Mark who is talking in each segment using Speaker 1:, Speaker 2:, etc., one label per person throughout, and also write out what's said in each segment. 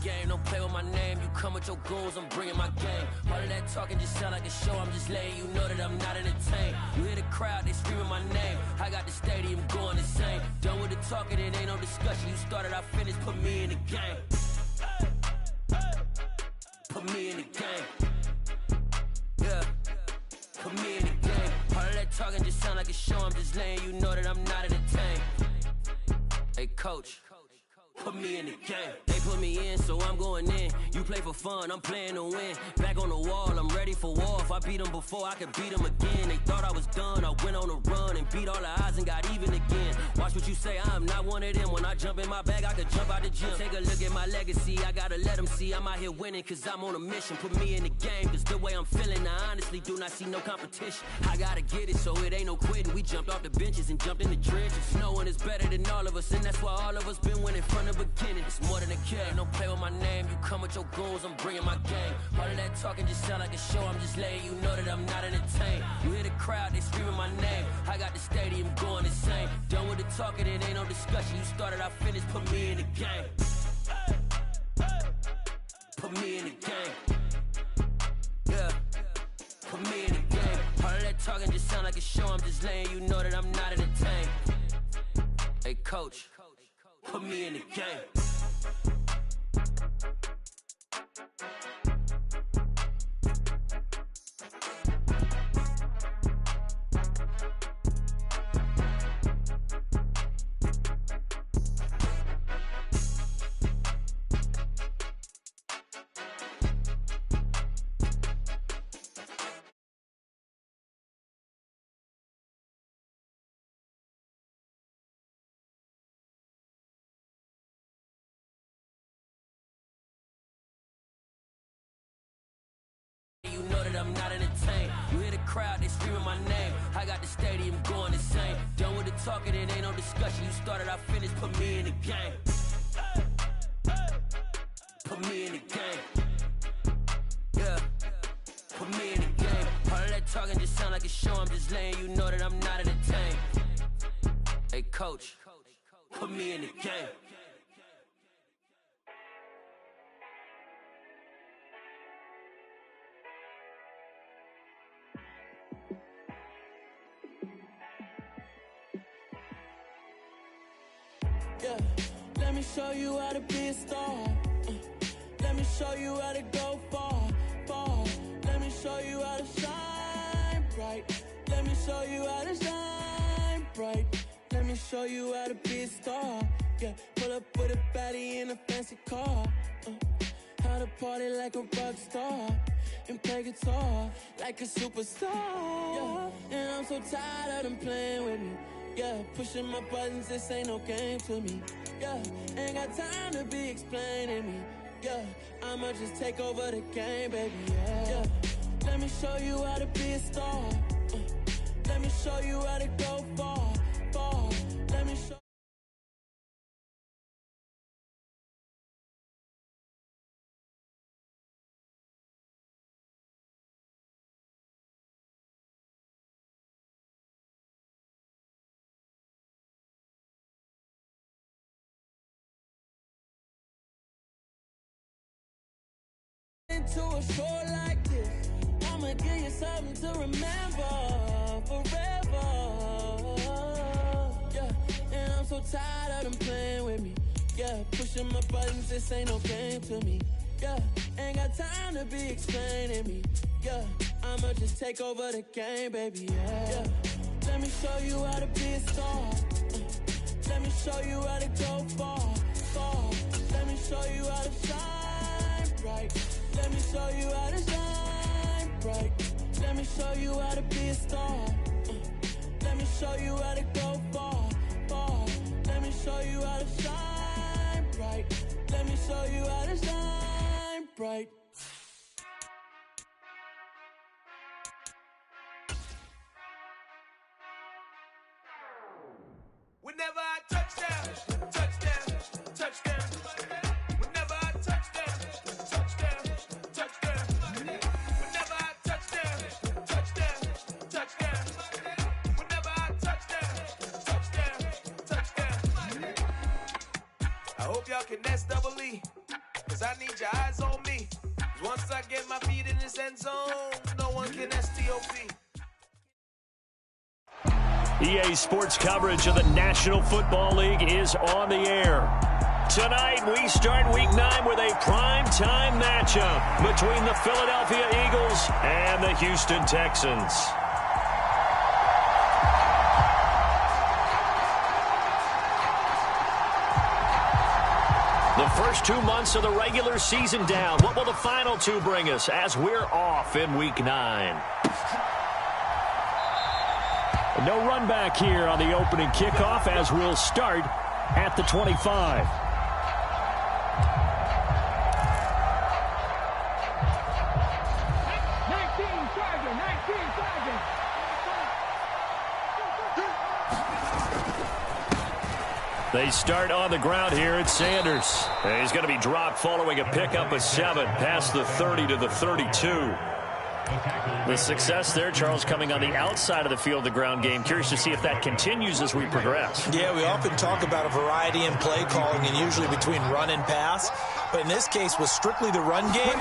Speaker 1: game, don't play with my name. You come with your goons, I'm bringing my game. All of that talking just sound like a show, I'm just letting you know that I'm not entertained. You hear the crowd, they screaming my name. I got the stadium going insane. Done with the talking, it ain't no discussion. You started, I finished, put me in the game. Put me in the game. Yeah, put me in the game. All of that talking just sound like a show, I'm just letting you know that I'm not entertained. Hey coach, put me in the game. They put me in, so I'm going in. You play for fun, I'm playing to win. Back on the wall, I'm ready for war. If I beat them before, I could beat them again. They thought I was done, I went on a run and beat all the odds and got even again. Watch what you say, I'm not one of them. When I jump in my bag, I could jump out the gym. Take a look at my legacy, I gotta let them see I'm out here winning, cause I'm on a mission. Put me in the game, cause the way I'm feeling, I honestly do not see no competition. I gotta get it, so it ain't no quitting. We jumped off the benches and jumped in the trenches. No one is better than all of us, and that's why all of us been winning from the beginning. It's more than a game, don't play with my name. You come with your goons, I'm bringing my game. All of that talking just sound like a show, I'm just letting you know that I'm not entertained. You hear the crowd, they screaming my name. I got the stadium going insane. Done with the talking, it ain't no discussion. You started, I finished, put me in the game. Put me in the game. Yeah, put me in the game. All of that talking just sound like a show, I'm just letting you know that I'm not entertained. Hey coach, put me in the game. I'm not entertained. You hear the crowd, they screaming my name. I got the stadium going insane. Done with the talking, it ain't no discussion. You started, I finished, put me in the game. Put me in the game. Yeah, put me in the game. All of that talking just sound like a show, I'm just letting you know that I'm not entertained. Hey coach, put me in the game.
Speaker 2: Yeah, let me show you how to be a star. Let me show you how to go far, far. Let me show you how to shine bright. Let me show you how to shine bright. Let me show you how to be a star. Yeah, pull up with a baddie in a fancy car. How to party like a rock star and play guitar like a superstar. Yeah, and I'm so tired of them playing with me. Yeah, pushing my buttons, this ain't no game to me. Yeah, ain't got time to be explaining me. Yeah, I'ma just take over the game, baby. Yeah, let me show you how to be a star. Let me show you how to go far, far. Let me show. To a show like this, I'ma give you something to remember forever. Yeah, and I'm so tired of them playing with me. Yeah, pushing my buttons, this ain't no game to me. Yeah, ain't got time to be explaining me. Yeah, I'ma just take over the game, baby. Yeah, let me show you how to be a star. Let me show you how to go far, far. Let me show you how to shine bright. Let me show you how to shine bright. Let me show you how to be a star. Let me show you how to go far, far. Let me show you how to shine bright. Let me show you how to shine bright.
Speaker 3: Whenever I touch down, touch down, touch down. Whenever I touch down, touch down, touch down. Whenever I touch down, touch down, touch down. Whenever I touch down, touch down, touch down. I hope y'all can S double E, 'cause So I need your eyes on me. Once I get my feet in this end zone, no one can STOP.
Speaker 4: EA Sports coverage of the National Football League is on the air. Tonight, we start Week 9 with a prime-time matchup between the Philadelphia Eagles and the Houston Texans. The first 2 months of the regular season down. What will the final 2 bring us as we're off in Week 9? No run back here on the opening kickoff as we'll start at the 25. They start on the ground here at Sanders. And he's going to be dropped following a pickup of 7 past the 30 to the 32. The success there, Charles, coming on the outside of the field, the ground game. Curious to see if that continues as we progress.
Speaker 5: Yeah, we often talk about a variety in play calling and usually between run and pass. But in this case, with strictly the run game,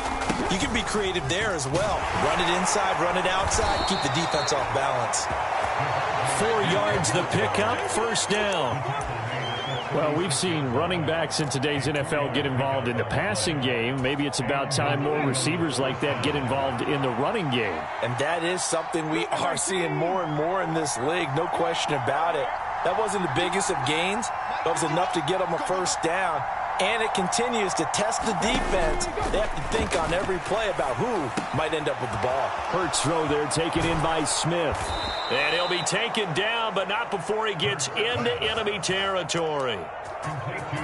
Speaker 5: you can be creative there as well. Run it inside, run it outside, keep the defense off balance.
Speaker 4: 4 yards the pickup, first down. Well, we've seen running backs in today's NFL get involved in the passing game. Maybe it's about time more receivers like that get involved in the running game.
Speaker 5: And that is something we are seeing more and more in this league, no question about it. That wasn't the biggest of gains, but it was enough to get them a first down. And it continues to test the defense. They have to think on every play about who might end up with the ball.
Speaker 4: Hurts throw there taken in by Smith. And he'll be taken down, but not before he gets into enemy territory.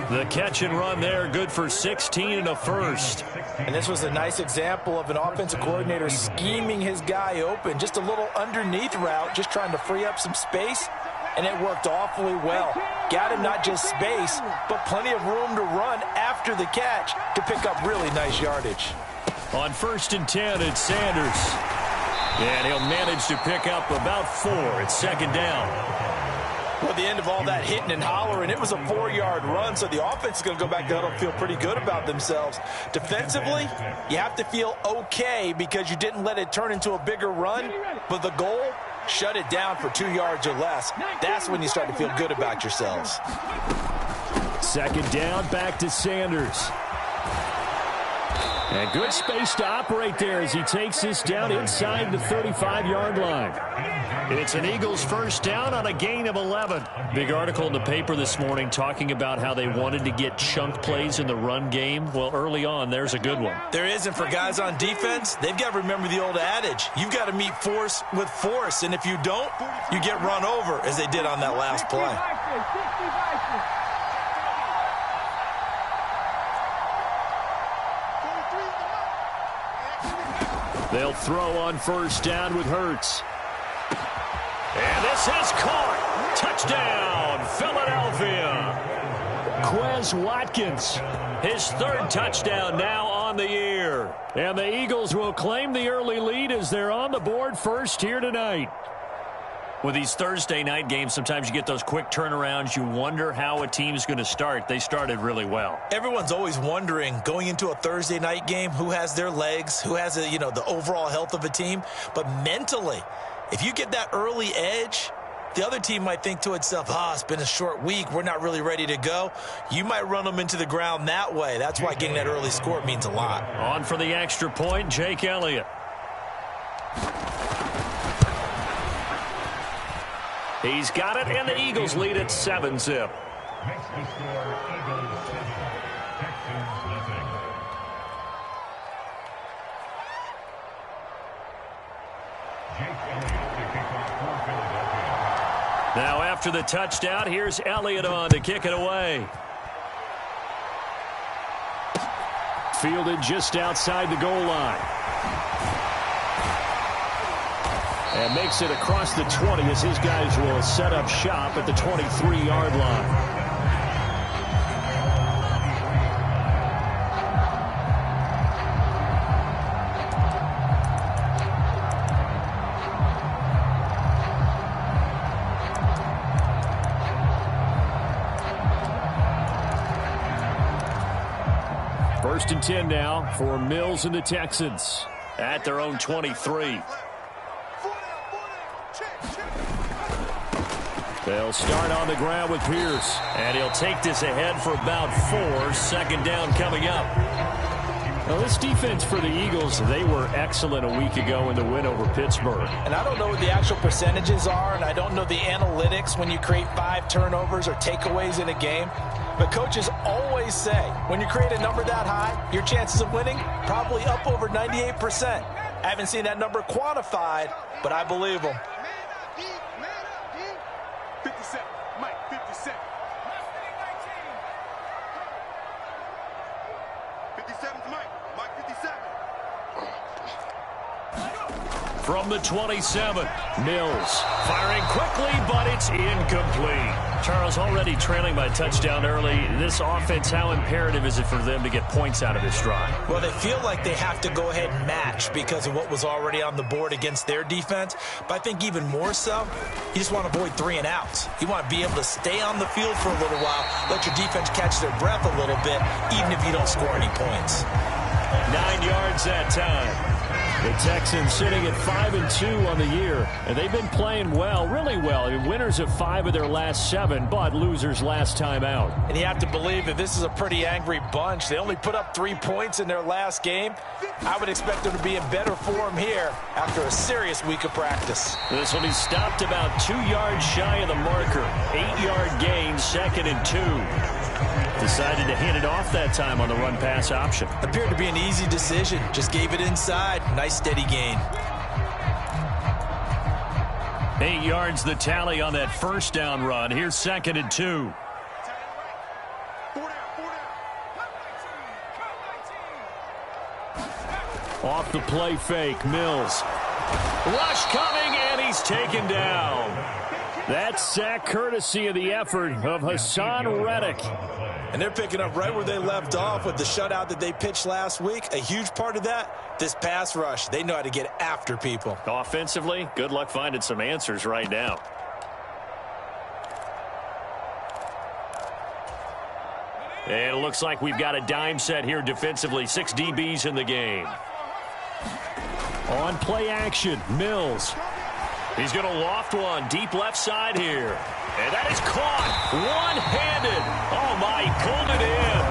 Speaker 4: The catch and run there, good for 16 and a first.
Speaker 5: And this was a nice example of an offensive coordinator scheming his guy open. Just a little underneath route, just trying to free up some space. And it worked awfully well. Got him not just space, but plenty of room to run after the catch to pick up really nice yardage.
Speaker 4: On 1st and 10, it's Sanders. And he'll manage to pick up about 4 at second down.
Speaker 5: Well, at the end of all that hitting and hollering, it was a 4-yard run, so the offense is going to go back to huddle and feel pretty good about themselves. Defensively, you have to feel okay because you didn't let it turn into a bigger run, but the goal, shut it down for 2 yards or less. That's when you start to feel good about yourselves.
Speaker 4: Second down, back to Sanders. And good space to operate there as he takes this down inside the 35-yard line. It's an Eagles first down on a gain of 11. Big article in the paper this morning talking about how they wanted to get chunk plays in the run game. Well, early on, there's a good one.
Speaker 5: There is, and for guys on defense, they've got to remember the old adage. You've got to meet force with force, and if you don't, you get run over, as they did on that last play.
Speaker 4: They'll throw on first down with Hurts. And this is caught. Touchdown, Philadelphia. Quez Watkins, his 3rd touchdown now on the year. And the Eagles will claim the early lead as they're on the board first here tonight. With these Thursday night games, sometimes you get those quick turnarounds. You wonder how a team's going to start. They started really well.
Speaker 5: Everyone's always wondering, going into a Thursday night game, who has their legs, who has the overall health of a team. But mentally, if you get that early edge, the other team might think to itself, it's been a short week. We're not really ready to go. You might run them into the ground that way. That's why getting that early score means a lot.
Speaker 4: On for the extra point, Jake Elliott. He's got it, and the Eagles lead at 7-zip. Now after the touchdown, here's Elliott on to kick it away. Fielded just outside the goal line. And makes it across the 20 as his guys will set up shop at the 23-yard line. First and 10 now for Mills and the Texans at their own 23. They'll start on the ground with Pierce. And he'll take this ahead for about 4. Second down coming up. Now, this defense for the Eagles, they were excellent a week ago in the win over Pittsburgh.
Speaker 5: And I don't know what the actual percentages are, and I don't know the analytics when you create 5 turnovers or takeaways in a game. But coaches always say, when you create a number that high, your chances of winning probably up over 98%. I haven't seen that number quantified, but I believe them.
Speaker 3: 57, Mike, 57. 57's Mike, Mike 57.
Speaker 4: From the 27, Mills firing quickly, but it's incomplete. Charles, already trailing by touchdown early. This offense, how imperative is it for them to get points out of this drive?
Speaker 5: Well, they feel like they have to go ahead and match because of what was already on the board against their defense. But I think even more so, you just want to avoid 3 and outs. You want to be able to stay on the field for a little while, let your defense catch their breath a little bit, even if you don't score any points.
Speaker 4: 9 yards that time. The Texans sitting at 5-2 on the year, and they've been playing well, really well. I mean, winners of 5 of their last 7, but losers last time out.
Speaker 5: And you have to believe that this is a pretty angry bunch. They only put up 3 points in their last game. I would expect them to be in better form here after a serious week of practice.
Speaker 4: This will be stopped about 2 yards shy of the marker. 8-yard gain, 2nd and 2. Decided to hand it off that time on the run-pass option.
Speaker 5: Appeared to be an easy decision. Just gave it inside. Nice steady gain.
Speaker 4: 8 yards the tally on that first down run. Here's 2nd and 2. Off the play fake, Mills. Rush coming, and he's taken down. That's sack courtesy of the effort of Hassan Reddick.
Speaker 5: And they're picking up right where they left off with the shutout that they pitched last week. A huge part of that, this pass rush. They know how to get after people.
Speaker 4: Offensively, good luck finding some answers right now. And it looks like we've got a dime set here defensively. 6 DBs in the game. On play action, Mills. He's going to loft one deep left side here. And that is caught one-handed. Oh, my, he pulled it in.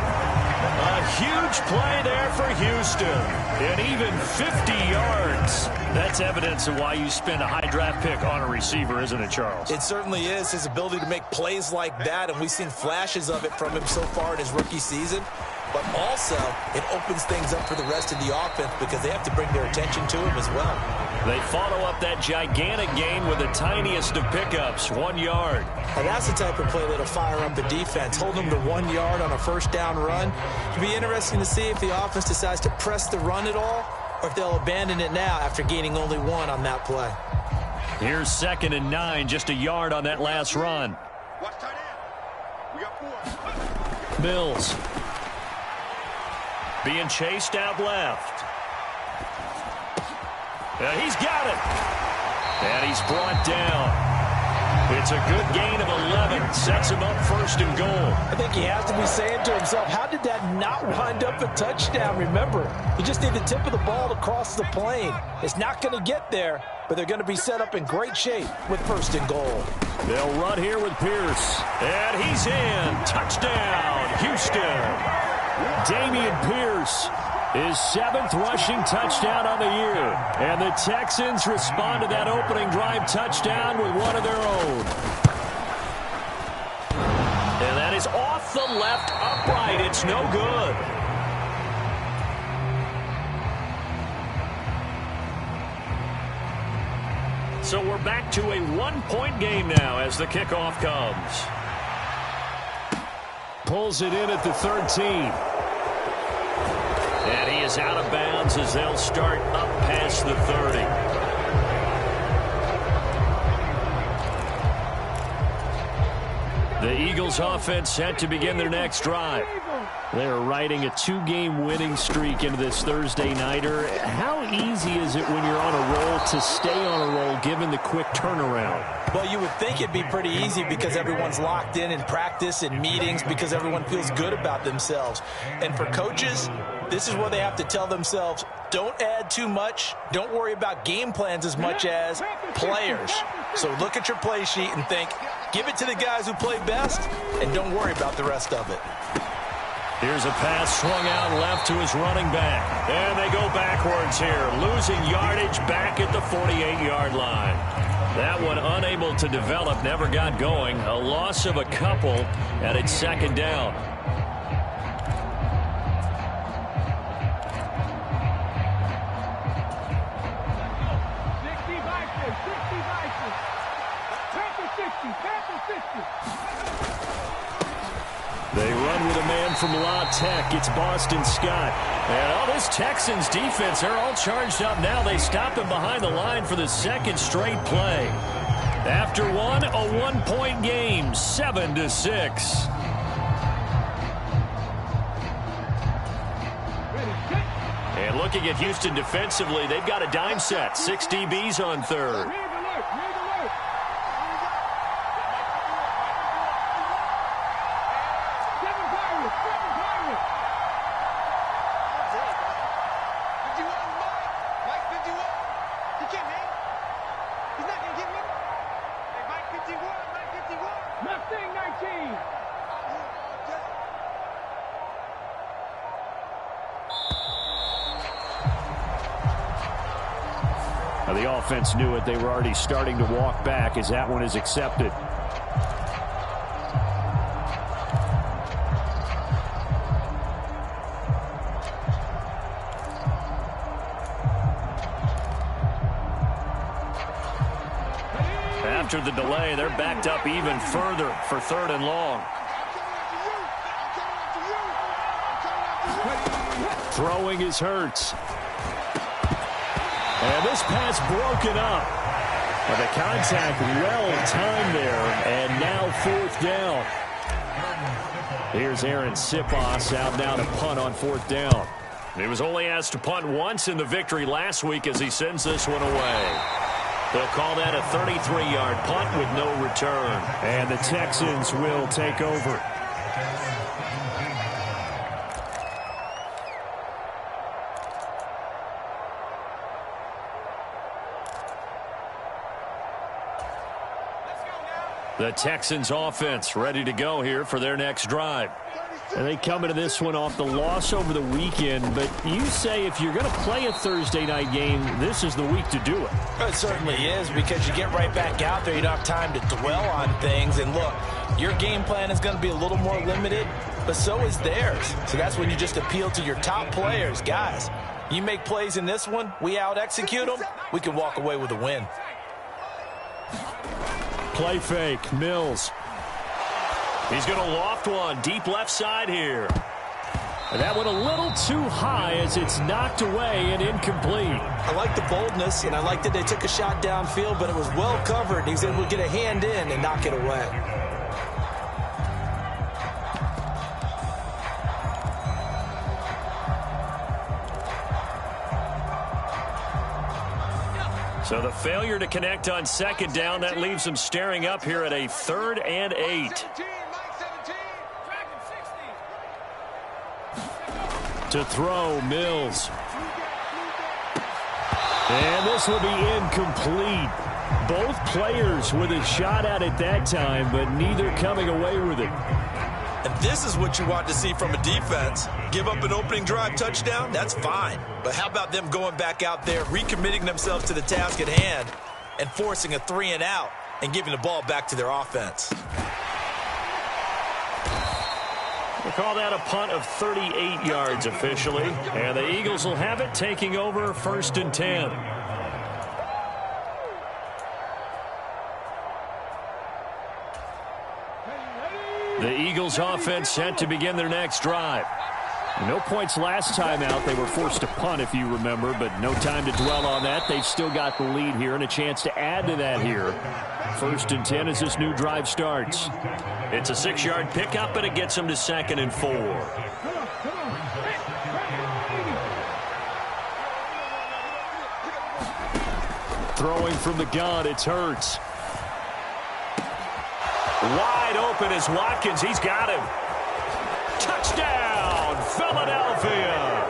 Speaker 4: A huge play there for Houston. And even 50 yards. That's evidence of why you spend a high draft pick on a receiver, isn't it, Charles?
Speaker 5: It certainly is. His ability to make plays like that, and we've seen flashes of it from him so far in his rookie season. But also, it opens things up for the rest of the offense because they have to bring their attention to him as well.
Speaker 4: They follow up that gigantic gain with the tiniest of pickups, 1 yard.
Speaker 5: And that's the type of play that'll fire up the defense. Hold them to 1 yard on a first down run. It'll be interesting to see if the offense decides to press the run at all or if they'll abandon it now after gaining only 1 on that play.
Speaker 4: Here's 2nd and 9, just a yard on that last run.
Speaker 3: Watch tight end. We got 4.
Speaker 4: Mills. Being chased out left. He's got it. And he's brought down. It's a good gain of 11. Sets him up 1st and goal.
Speaker 5: I think he has to be saying to himself, how did that not wind up a touchdown? Remember, you just need the tip of the ball to cross the plane. It's not going to get there, but they're going to be set up in great shape with 1st and goal.
Speaker 4: They'll run here with Pierce. And he's in. Touchdown, Houston. Dameon Pierce, his 7th rushing touchdown on the year. And the Texans respond to that opening drive touchdown with one of their own. And that is off the left upright. It's no good. So we're back to a 1-point game now as the kickoff comes. Pulls it in at the 13. And he is out of bounds as they'll start up past the 30. The Eagles offense set to begin their next drive. They're riding a 2-game winning streak into this Thursday nighter. How easy is it when you're on a roll to stay on a roll given the quick turnaround?
Speaker 5: Well, you would think it'd be pretty easy because everyone's locked in practice and meetings because everyone feels good about themselves. And for coaches, this is where they have to tell themselves, don't add too much. Don't worry about game plans as much as players. So look at your play sheet and think, give it to the guys who play best and don't worry about the rest of it.
Speaker 4: Here's a pass swung out left to his running back. And they go backwards here, losing yardage back at the 48-yard line. That one unable to develop, never got going. A loss of a couple, and it's second down. They run with a man from La Tech. It's Boston Scott. And all this Texans defense, they're all charged up now. They stop him behind the line for the second straight play. After one, a 1-point game, 7-6. And looking at Houston defensively, they've got a dime set. 6 DBs on third. The offense knew it. They were already starting to walk back as that one is accepted. After the delay, they're backed up even further for 3rd and long. Throwing is Hurts. And this pass broken up. But the contact well-timed there, and now 4th down. Here's Aaron Sipos out now to punt on 4th down. He was only asked to punt once in the victory last week as he sends this one away. They'll call that a 33-yard punt with no return. And the Texans will take over. The Texans offense ready to go here for their next drive. And they come into this one off the loss over the weekend, but you say if you're going to play a Thursday night game, this is the week to do it.
Speaker 5: It certainly is, because you get right back out there. You don't have time to dwell on things. And look, your game plan is going to be a little more limited, but so is theirs. So that's when you just appeal to your top players. Guys, you make plays in this one, we out-execute them, we can walk away with a win.
Speaker 4: Play fake, Mills. He's going to loft one deep left side here. And that one a little too high as it's knocked away and incomplete.
Speaker 5: I like the boldness, and I like that they took a shot downfield, but it was well covered. He was able to get a hand in and knock it away.
Speaker 4: So the failure to connect on 2nd down, that leaves them staring up here at a 3rd and 8. To throw, Mills. And this will be incomplete. Both players with a shot at it that time, but neither coming away with it.
Speaker 5: And this is what you want to see from a defense. Give up an opening drive touchdown, that's fine. But how about them going back out there, recommitting themselves to the task at hand, and forcing a 3-and-out and giving the ball back to their offense?
Speaker 4: We'll call that a punt of 38 yards officially. And the Eagles will have it, taking over 1st and 10. The Eagles offense set to begin their next drive. No points last time out. They were forced to punt, if you remember, but no time to dwell on that. They've still got the lead here and a chance to add to that here. 1st and 10 as this new drive starts. It's a 6-yard pickup, and it gets them to 2nd and 4. Throwing from the gun, it's Hurts. Wide open is Watkins. He's got him. Touchdown, Philadelphia.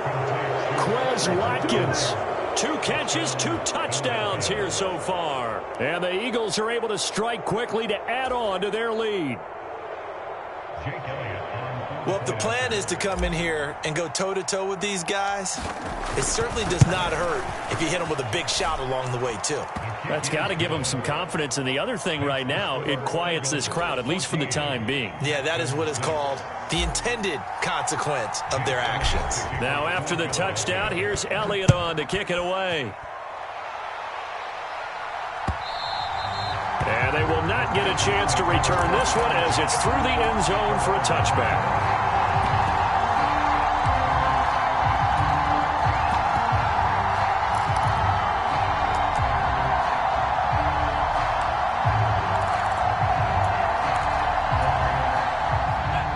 Speaker 4: Quez Watkins. 2 catches, 2 touchdowns here so far. And the Eagles are able to strike quickly to add on to their lead.
Speaker 5: Well, if the plan is to come in here and go toe-to-toe with these guys, it certainly does not hurt if you hit them with a big shot along the way, too.
Speaker 4: That's got to give them some confidence. And the other thing right now, it quiets this crowd, at least for the time being.
Speaker 5: Yeah, that is what is called the intended consequence of their actions.
Speaker 4: Now, after the touchdown, here's Elliott on to kick it away. And they will not get a chance to return this one as it's through the end zone for a touchback.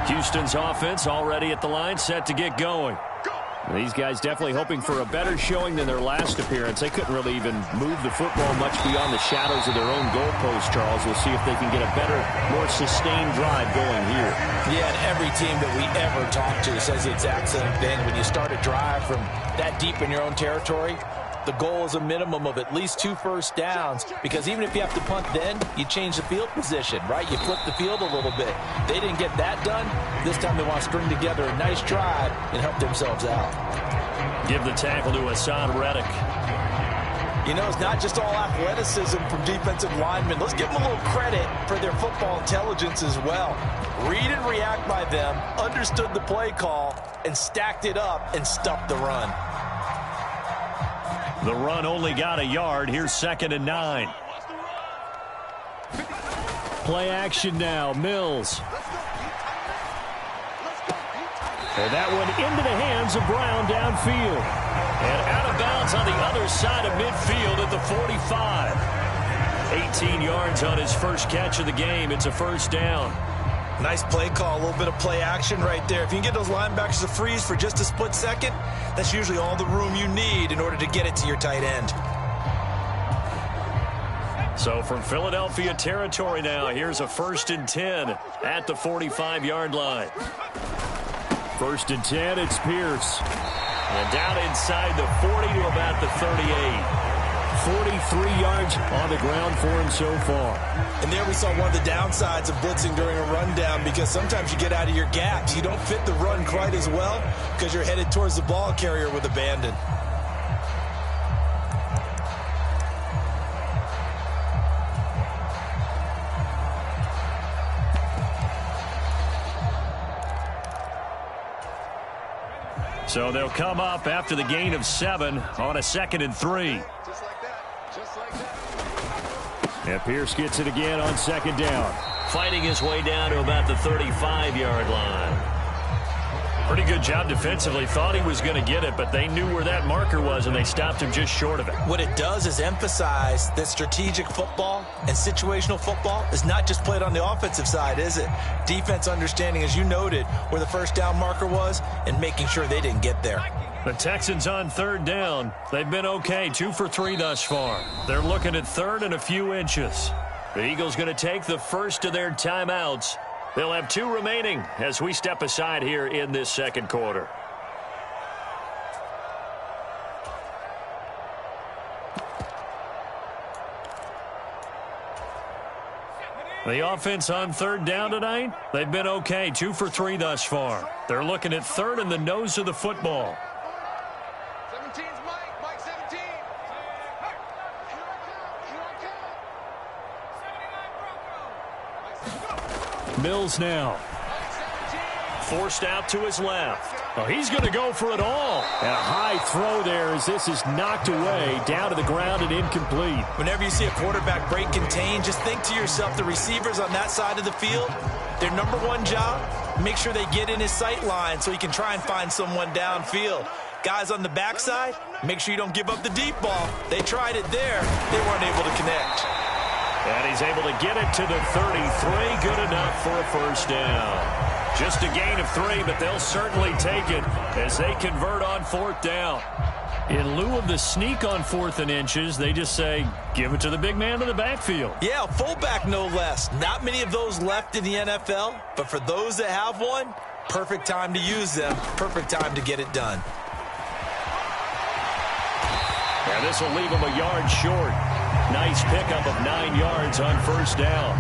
Speaker 4: Houston's offense already at the line, set to get going. These guys definitely hoping for a better showing than their last appearance. They couldn't really even move the football much beyond the shadows of their own goalpost, Charles. We'll see if they can get a better, more sustained drive going here.
Speaker 5: Yeah, and every team that we ever talk to says the exact same thing. When you start a drive from that deep in your own territory, the goal is a minimum of at least 2 first downs, because even if you have to punt then, you change the field position, right? You flip the field a little bit. They didn't get that done. This time they want to string together a nice drive and help themselves out.
Speaker 4: Give the tackle to Hassan Reddick.
Speaker 5: You know, it's not just all athleticism from defensive linemen. Let's give them a little credit for their football intelligence as well. Read and react by them, understood the play call, and stacked it up and stuffed the run.
Speaker 4: The run only got a yard. Here's 2nd and 9. Play action now. Mills. And that one into the hands of Brown downfield. And out of bounds on the other side of midfield at the 45. 18 yards on his first catch of the game. It's a first down.
Speaker 5: Nice play call, a little bit of play action right there. If you can get those linebackers to freeze for just a split second, that's usually all the room you need in order to get it to your tight end.
Speaker 4: So from Philadelphia territory now, here's a 1st and 10 at the 45-yard line. 1st and 10, it's Pierce. And down inside the 40 to about the 38. 43 yards on the ground for him so far.
Speaker 5: And there we saw one of the downsides of blitzing during a rundown, because sometimes you get out of your gaps. You don't fit the run quite as well because you're headed towards the ball carrier with abandon.
Speaker 4: So they'll come up after the gain of 7 on a 2nd and 3. And Pierce gets it again on 2nd down. Fighting his way down to about the 35-yard line. Pretty good job defensively. Thought he was going to get it, but they knew where that marker was, and they stopped him just short of it.
Speaker 5: What it does is emphasize that strategic football and situational football is not just played on the offensive side, is it? Defense understanding, as you noted, where the first down marker was and making sure they didn't get there.
Speaker 4: The Texans on 3rd down. They've been okay, 2 for 3 thus far. They're looking at 3rd and a few inches. The Eagles going to take the first of their timeouts. They'll have 2 remaining as we step aside here in this 2nd quarter. The offense on 3rd down tonight, they've been okay, 2 for 3 thus far. They're looking at 3rd and the nose of the football.
Speaker 3: 17's Mike 17.
Speaker 4: Mills now. Forced out to his left. Oh, he's going to go for it all. And a high throw there as this is knocked away, down to the ground and incomplete.
Speaker 5: Whenever you see a quarterback break contain, just think to yourself, the receivers on that side of the field, their number one job make sure they get in his sight line so he can try and find someone downfield. Guys on the backside, make sure you don't give up the deep ball. They tried it there. They weren't able to connect.
Speaker 4: And he's able to get it to the 33. Good enough for a first down. Just a gain of 3, but they'll certainly take it as they convert on 4th down. In lieu of the sneak on 4th and inches, they just say, give it to the big man in the backfield.
Speaker 5: Yeah, a fullback no less. Not many of those left in the NFL, but for those that have one, perfect time to use them, perfect time to get it done.
Speaker 4: And this will leave him a yard short. Nice pickup of 9 yards on first down.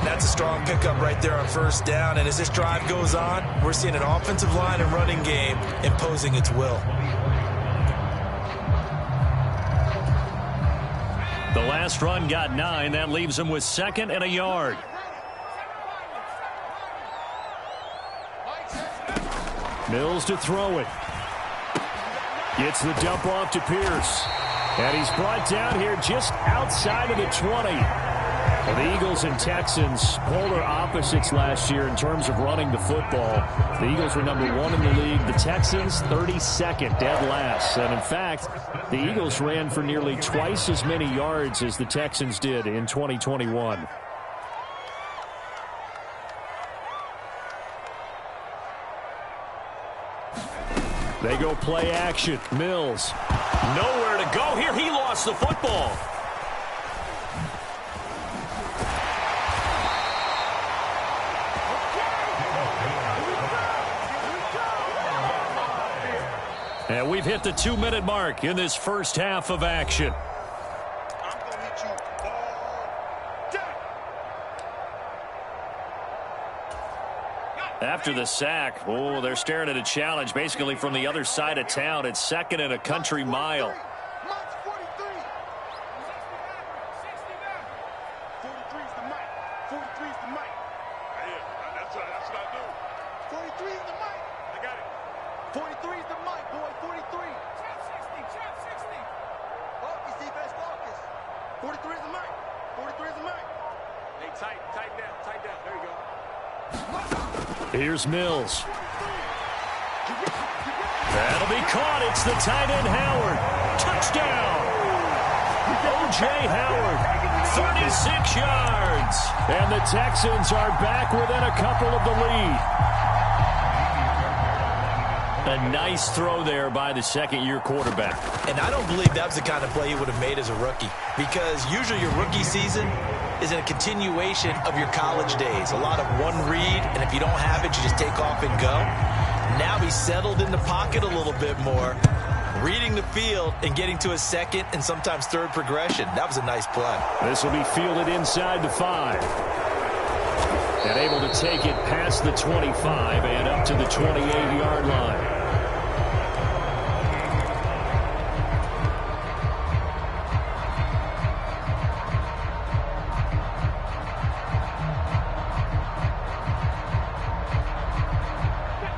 Speaker 5: That's a strong pickup right there on first down. And as this drive goes on, we're seeing an offensive line and running game imposing its will.
Speaker 4: The last run got 9. That leaves him with 2nd and a yard. Mills to throw it. Gets the dump off to Pierce. And he's brought down here just outside of the 20. Well, the Eagles and Texans, polar opposites last year in terms of running the football. The Eagles were number 1 in the league. The Texans, 32nd, dead last. And in fact, the Eagles ran for nearly twice as many yards as the Texans did in 2021. They go play action. Mills. Nowhere to go here. He lost the football. And we've hit the 2-minute mark in this first half of action. After the sack, oh, they're staring at a challenge basically from the other side of town. It's 2nd and a country mile. Here's Mills. That'll be caught. It's the tight end, Howard. Touchdown. O.J. Howard, 36 yards. And the Texans are back within a couple of the lead. A nice throw there by the second-year quarterback. And I don't believe that was the kind of play he would have made as a rookie, because usually your rookie season is a continuation of your college days. A lot of one read, and if you don't have it, you just take off and go. Now he's settled in the pocket a little bit more, reading the field and getting to his second and sometimes third progression. That was a nice play. This will be fielded inside the 5. And able to take it past the 25 and up to the 28-yard line.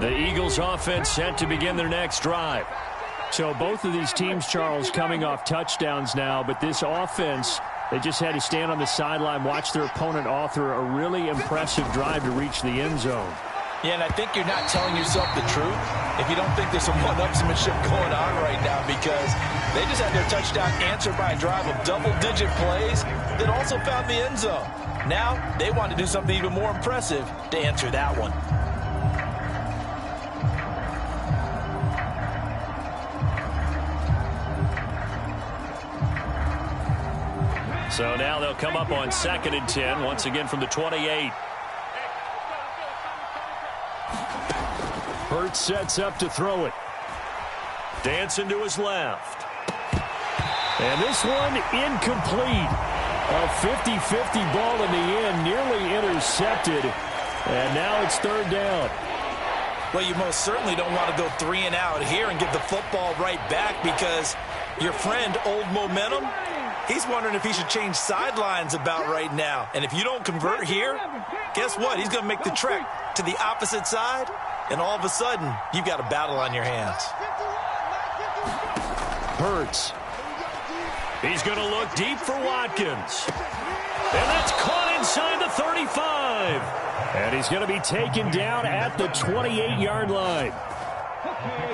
Speaker 4: The Eagles offense set to begin their next drive. So both of these teams, Charles, coming off touchdowns now, but this offense, they just had to stand on the sideline, watch their opponent author a really impressive drive to reach the end zone. Yeah, and I think you're not telling yourself the truth if you don't think there's some one-upsmanship going on right now, because they just had their touchdown answered by a drive of double-digit plays that also found the end zone. Now they want to do something even more impressive to answer that one. So now they'll come up on 2nd and 10, once again from the 28. Hurts sets up to throw it. Dancing to his left. And this one incomplete. A 50-50 ball in the end, nearly intercepted. And now it's 3rd down. Well, you most certainly don't want to go 3 and out here and get the football right back, because your friend, Old Momentum, he's wondering if he should change sidelines about right now. And if you don't convert here, guess what? He's going to make the trek to the opposite side, and all of a sudden, you've got a battle on your hands. Hurts. He's going to look deep for Watkins. And that's caught inside the 35. And he's going to be taken down at the 28-yard line.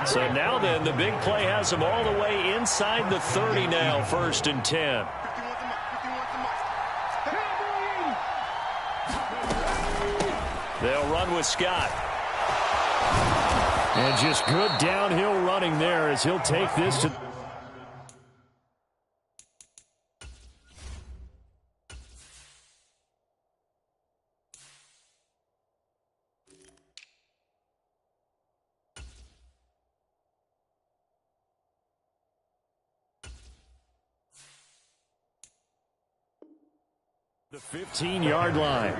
Speaker 4: So now then, the big play has him all the way inside the 30 now, 1st and 10. They'll run with Scott. And just good downhill running there as he'll take this to... the 15-yard line.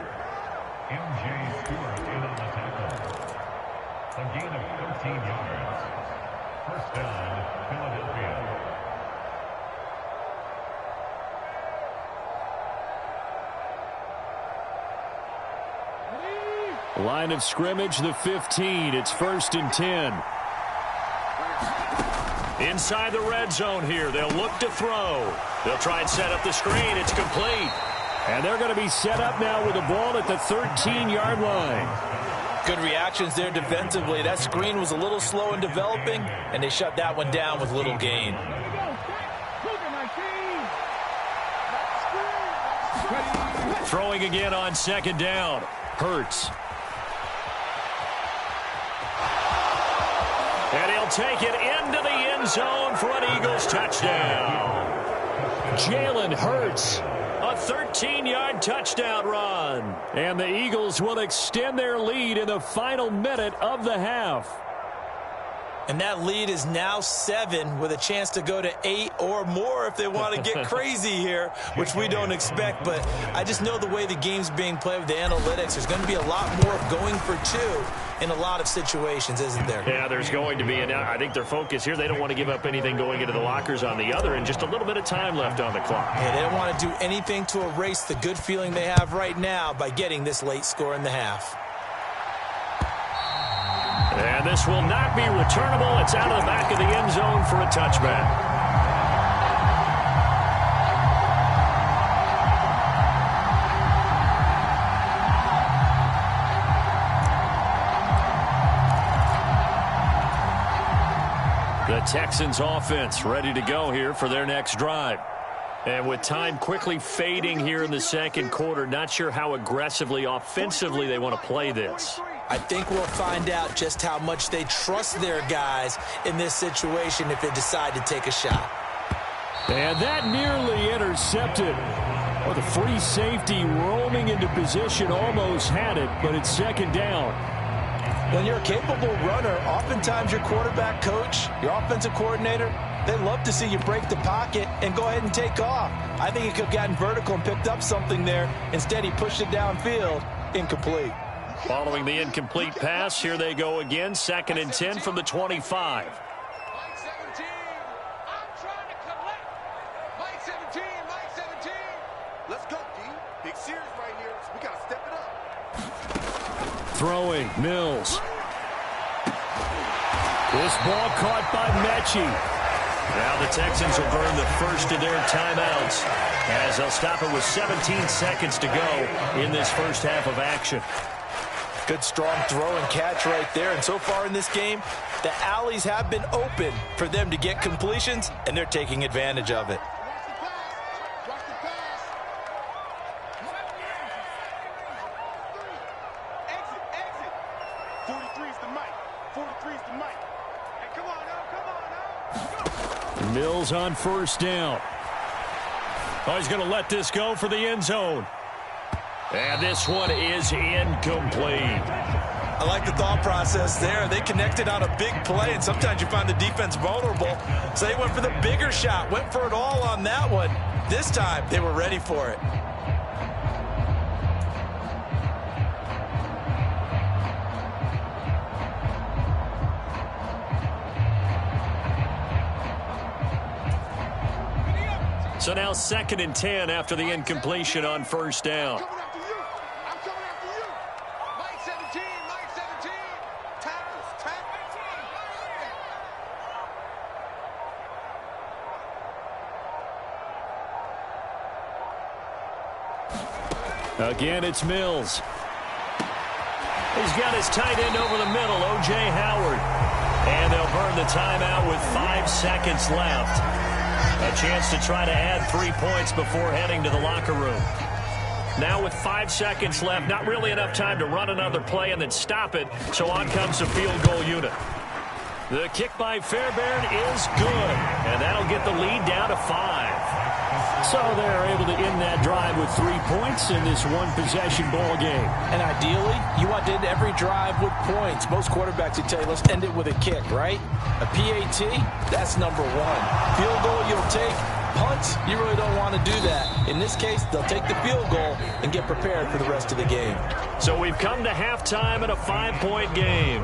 Speaker 6: MJ Stewart in on the tackle. A gain of 13 yards. 1st down, Philadelphia.
Speaker 4: Line of scrimmage, the 15. It's 1st and 10. Inside the red zone here. They'll look to throw. They'll try and set up the screen. It's complete. And they're going to be set up now with the ball at the 13-yard line.
Speaker 5: Good reactions there defensively. That screen was a little slow in developing, and they shut that one down with little gain.
Speaker 4: Throwing again on 2nd down. Hurts. And he'll take it into the end zone for an Eagles touchdown. Jalen Hurts. A 13-yard touchdown run. And the Eagles will extend their lead in the final minute of the half.
Speaker 5: And that lead is now 7 with a chance to go to 8 or more if they want to get crazy here, which we don't expect. But I just know the way the game's being played with the analytics, there's going to be a lot more of going for 2 in a lot of situations, isn't there?
Speaker 4: Yeah, there's going to be. And I think their focus here, they don't want to give up anything going into the lockers on the other, and just a little bit of time left on the clock.
Speaker 5: Yeah, they don't want to do anything to erase the good feeling they have right now by getting this late score in the half.
Speaker 4: And this will not be returnable. It's out of the back of the end zone for a touchback. The Texans offense ready to go here for their next drive. And with time quickly fading here in the 2nd quarter, not sure how aggressively, offensively they want to play this.
Speaker 5: I think we'll find out just how much they trust their guys in this situation if they decide to take a shot.
Speaker 4: And that nearly intercepted. Well, the free safety roaming into position almost had it, but it's 2nd down.
Speaker 5: When you're a capable runner, oftentimes your quarterback coach, your offensive coordinator, they love to see you break the pocket and go ahead and take off. I think he could have gotten vertical and picked up something there. Instead, he pushed it downfield, incomplete.
Speaker 4: Following the incomplete pass, here they go again. 2nd and 10 from the 25.
Speaker 3: Mike 17, I'm trying to collect. Mike 17, Mike 17. Let's go, D. Big series right here. We got to step it up.
Speaker 4: Throwing, Mills. This ball caught by Mechie. Now the Texans will burn the first of their timeouts as they'll stop it with 17 seconds to go in this first half of action.
Speaker 5: Good strong throw and catch right there. And so far in this game, the alleys have been open for them to get completions, and they're taking advantage of it.
Speaker 3: Watch the pass. Exit. 43's the mic. 43's the mic. Hey, come on now.
Speaker 4: Mills on 1st down. Oh, he's going to let this go for the end zone. And this one is incomplete.
Speaker 5: I like the thought process there. They connected on a big play, and sometimes you find the defense vulnerable. So they went for the bigger shot, went for it all on that one. This time, they were ready for it.
Speaker 4: So now 2nd and 10 after the incompletion on 1st down.
Speaker 3: I'm coming after you. Mike 17, Mike 17. Tackles.
Speaker 4: Again, it's Mills. He's got his tight end over the middle, O.J. Howard. And they'll burn the timeout with 5 seconds left. A chance to try to add 3 points before heading to the locker room. Now with 5 seconds left, not really enough time to run another play and then stop it, so on comes the field goal unit. The kick by Fairbairn is good, and that'll get the lead down to 5. So they're able to end that drive with 3 points in this one-possession ball game. And ideally, you want to end every drive with points. Most quarterbacks would tell you, let's end it with a kick, right? A PAT, that's number 1. Field goal you'll take. Punts, you really don't want to do that. In this case, they'll take the field goal and get prepared for the rest of the game. So we've come to halftime in a 5-point game.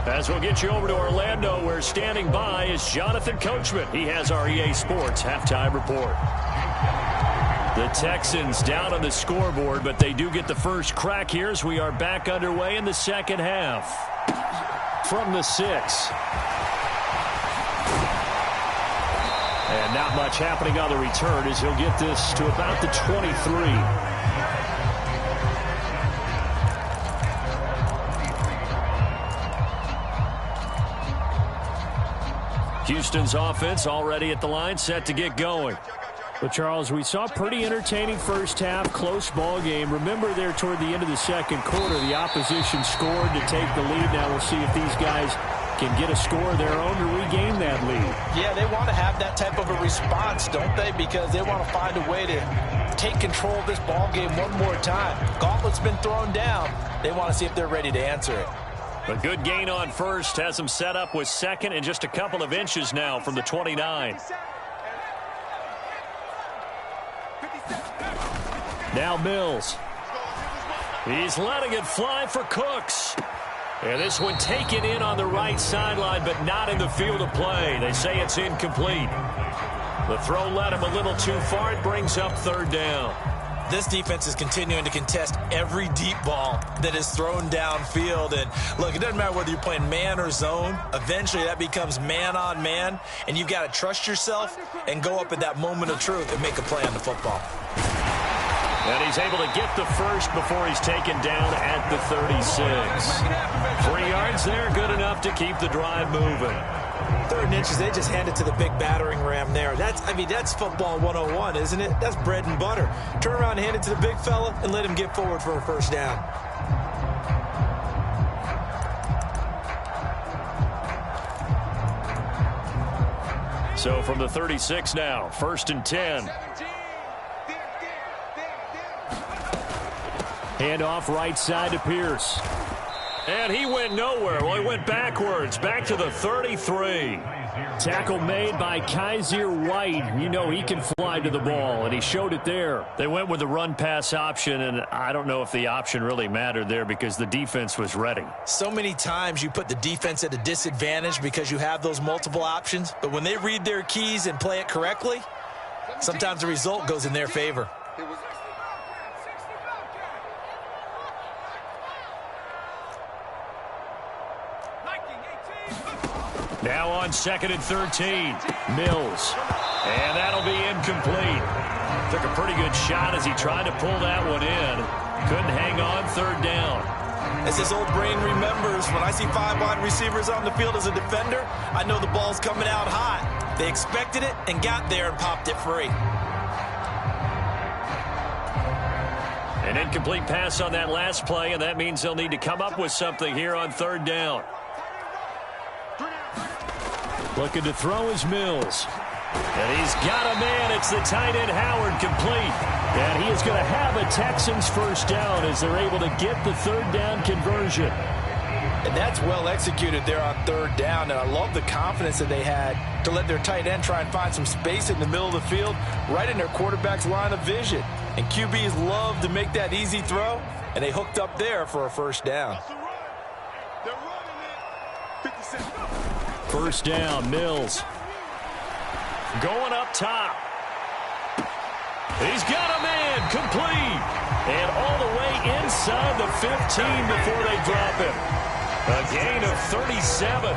Speaker 4: As we'll get you over to Orlando, where standing by is Jonathan Coachman. He has our EA Sports halftime report. The Texans down on the scoreboard, but they do get the first crack here as we are back underway in the second half. From the 6. And not much happening on the return as he'll get this to about the 23. Houston's offense already at the line, set to get going. But, Charles, we saw a pretty entertaining first half, close ball game. Remember there toward the end of the second quarter, the opposition scored to take the lead. Now we'll see if these guys can get a score of their own to regain that lead. Yeah, they want to have that type of a response, don't they? Because they want to find a way to take control of this ball game one more time. Gauntlet's been thrown down. They want to see if they're ready to answer it. A good gain on first has them set up with second and just a couple of inches now from the 29. Now Mills. He's letting it fly for Cooks. And this one taken in on the right sideline, but not in the field of play. They say it's incomplete. The throw led him a little too far. It brings up third down. This defense is continuing to contest every deep ball that is thrown downfield. And, look, it doesn't matter whether you're playing man or zone. Eventually, that becomes man on man. And you've got to trust yourself and go up at that moment of truth and make a play on the football. And he's able to get the first before he's taken down at the 36. 3 yards there, good enough to keep the drive moving. 3rd inches, they just hand it to the big battering ram there. That's football 101, isn't it? That's bread and butter. Turn around and hand it to the big fella and let him get forward for a first down. So from the 36 now, 1st and 10. Handoff right side to Pierce. And he went nowhere. Well, he went backwards, back to the 33. Tackle made by Kaiser White. You know he can fly to the ball, and he showed it there. They went with the run-pass option, and I don't know if the option really mattered there because the defense was ready. So many times you put the defense at a disadvantage because you have those multiple options, but when they read their keys and play it correctly, sometimes the result goes in their favor. Now on 2nd and 13, Mills. And that'll be incomplete. Took a pretty good shot as he tried to pull that one in. Couldn't hang on, 3rd down. As his old brain remembers, when I see 5 wide receivers on the field as a defender, I know the ball's coming out hot. They expected it and got there and popped it free. An incomplete pass on that last play, and that means they'll need to come up with something here on 3rd down. Looking to throw is Mills. And he's got a man. It's the tight end Howard complete. And he is going to have a Texans first down as they're able to get the 3rd down conversion. And that's well executed there on 3rd down. And I love the confidence that they had to let their tight end try and find some space in the middle of the field, right in their quarterback's line of vision. And QBs love to make that easy throw. And they hooked up there for a first down. First down, Mills. Going up top. He's got a man, complete. And all the way inside the 15 before they drop him. A gain of 37.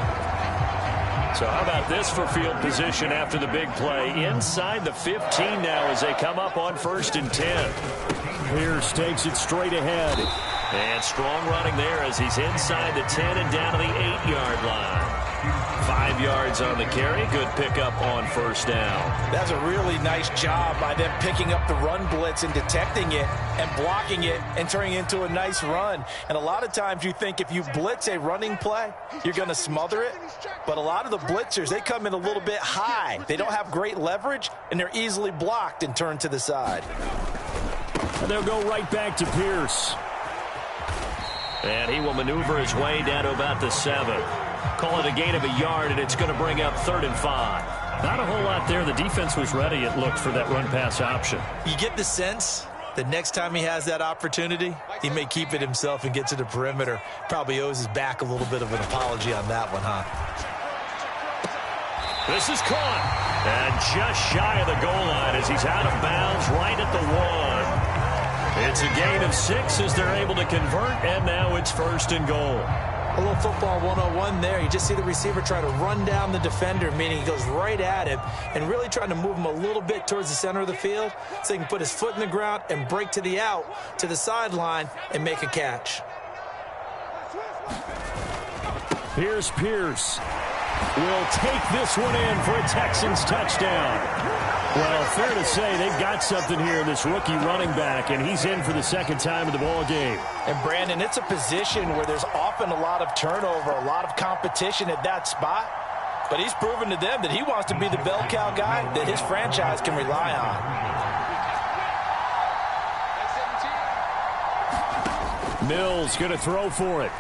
Speaker 4: So how about this for field position after the big play? Inside the 15 now as they come up on 1st and 10. Pierce takes it straight ahead. And strong running there as he's inside the 10 and down to the 8-yard line. 5 yards on the carry. Good pickup on first down.
Speaker 5: That's a really nice job by them picking up the run blitz and detecting it and blocking it and turning it into a nice run. And a lot of times you think if you blitz a running play, you're going to smother it. But a lot of the blitzers, they come in a little bit high. They don't have great leverage, and they're easily blocked and turned to the side.
Speaker 4: And they'll go right back to Pierce. And he will maneuver his way down to about the 7. Call it a gain of a yard, and it's going to bring up 3rd and 5. Not a whole lot there. The defense was ready, it looked, for that run-pass option.
Speaker 5: You get the sense that next time he has that opportunity, he may keep it himself and get to the perimeter. Probably owes his back a little bit of an apology on that one, huh?
Speaker 4: This is caught. And just shy of the goal line as he's out of bounds right at the 1. It's a gain of 6 as they're able to convert, and now it's 1st and goal.
Speaker 5: A little football 101 there. You just see the receiver try to run down the defender, meaning he goes right at him and really trying to move him a little bit towards the center of the field so he can put his foot in the ground and break to the out, to the sideline, and make a catch.
Speaker 4: Here's Pierce. Will take this one in for a Texans touchdown. Well, fair to say they've got something here in this rookie running back, and he's in for the 2nd time of the ball game.
Speaker 5: And, Brandon, it's a position where there's often a lot of turnover, a lot of competition at that spot. But he's proven to them that he wants to be the bell cow guy that his franchise can rely
Speaker 4: on. Mills going to throw for it.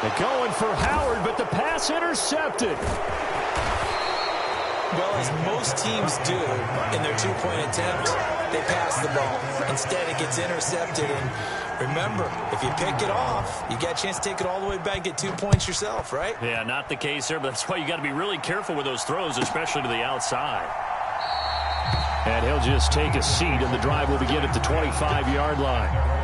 Speaker 4: They're going for Howard, but the pass intercepted.
Speaker 5: Well, as most teams do in their two-point attempt, they pass the ball. Instead, it gets intercepted. And remember, if you pick it off, you got a chance to take it all the way back and get 2 points yourself, right?
Speaker 4: Yeah, not the case there, but that's why you got to be really careful with those throws, especially to the outside. And he'll just take a seat, and the drive will begin at the 25-yard line.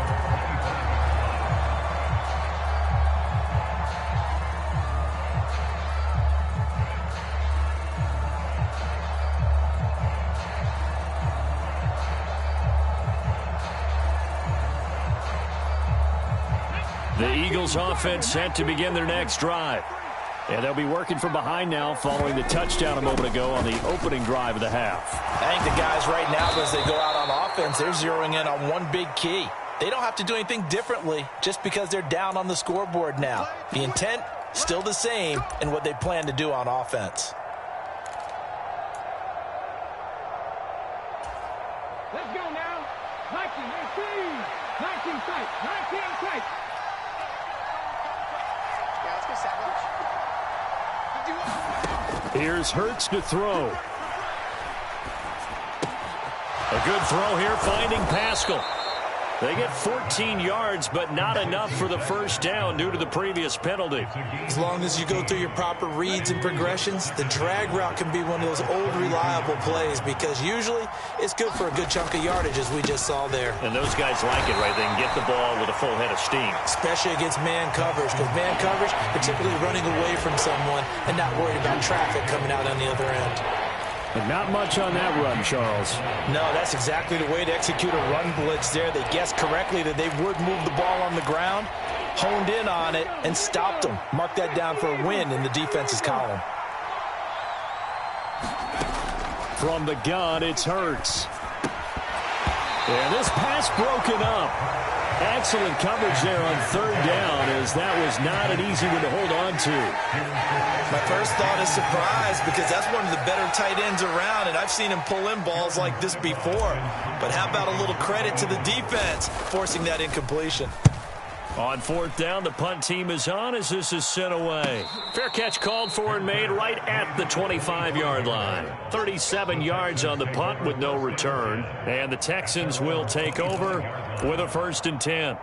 Speaker 4: The Eagles offense set to begin their next drive. And they'll be working from behind now following the touchdown a moment ago on the opening drive of the half.
Speaker 5: I think the guys right now, as they go out on offense, they're zeroing in on one big key. They don't have to do anything differently just because they're down on the scoreboard now. The intent, still the same in what they plan to do on offense.
Speaker 7: Let's go now. 19 tight. 19 tight.
Speaker 4: Here's Hurts to throw. A good throw here, finding Pascal. They get 14 yards, but not enough for the first down due to the previous penalty.
Speaker 5: As long as you go through your proper reads and progressions, the drag route can be one of those old reliable plays because usually it's good for a good chunk of yardage, as we just saw there.
Speaker 4: And those guys like it, right? They can get the ball with a full head of steam.
Speaker 5: Especially against man coverage, because man coverage, they're typically running away from someone and not worried about traffic coming out on the other end.
Speaker 4: And not much on that run, Charles.
Speaker 5: No, that's exactly the way to execute a run blitz there. They guessed correctly that they would move the ball on the ground, honed in on it, and stopped them. Mark that down for a win in the defense's column.
Speaker 4: From the gun, it's Hurts. And this pass broken up. Excellent coverage there on 3rd down, as that was not an easy one to hold on to.
Speaker 5: My first thought is surprise, because that's one of the better tight ends around, and I've seen him pull in balls like this before. But how about a little credit to the defense forcing that incompletion?
Speaker 4: On 4th down, the punt team is on as this is sent away. Fair catch called for and made right at the 25-yard line. 37 yards on the punt with no return. And the Texans will take over with a 1st and 10.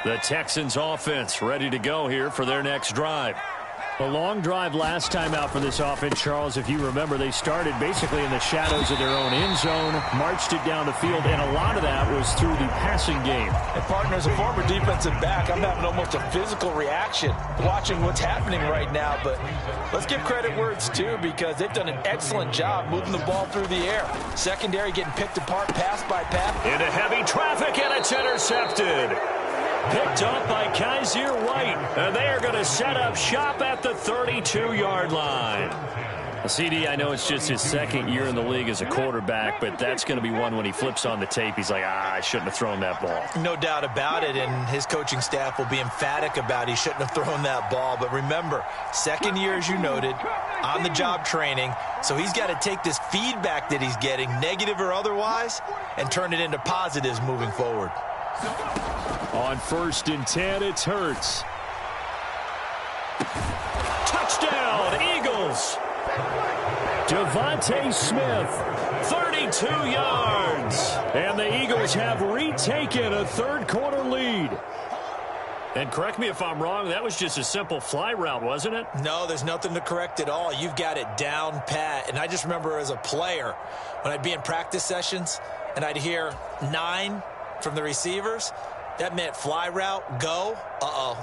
Speaker 4: The Texans offense ready to go here for their next drive. A long drive last time out for this offense, Charles. If you remember, they started basically in the shadows of their own end zone, marched it down the field, and a lot of that was through the passing game.
Speaker 5: And partner, as a former defensive back, I'm having almost a physical reaction watching what's happening right now. But let's give credit where it's due, because they've done an excellent job moving the ball through the air. Secondary getting picked apart pass by pass.
Speaker 4: Into heavy traffic, and it's intercepted. Picked up by Kaiser White, and they are going to set up shop at the 32-yard line. CD, I know it's just his second year in the league as a quarterback, but that's going to be one when he flips on the tape, he's like, I shouldn't have thrown that ball.
Speaker 5: No doubt about it, and his coaching staff will be emphatic about he shouldn't have thrown that ball. But remember, second year, as you noted, on-the-job training, so he's got to take this feedback that he's getting, negative or otherwise, and turn it into positives moving forward.
Speaker 4: On 1st and 10, it's Hurts. Touchdown, Eagles. Devontae Smith, 32 yards. And the Eagles have retaken a third-quarter lead. And correct me if I'm wrong, that was just a simple fly route, wasn't it?
Speaker 5: No, there's nothing to correct at all. You've got it down pat. And I just remember as a player, when I'd be in practice sessions and I'd hear 9 from the receivers, that meant fly route, go.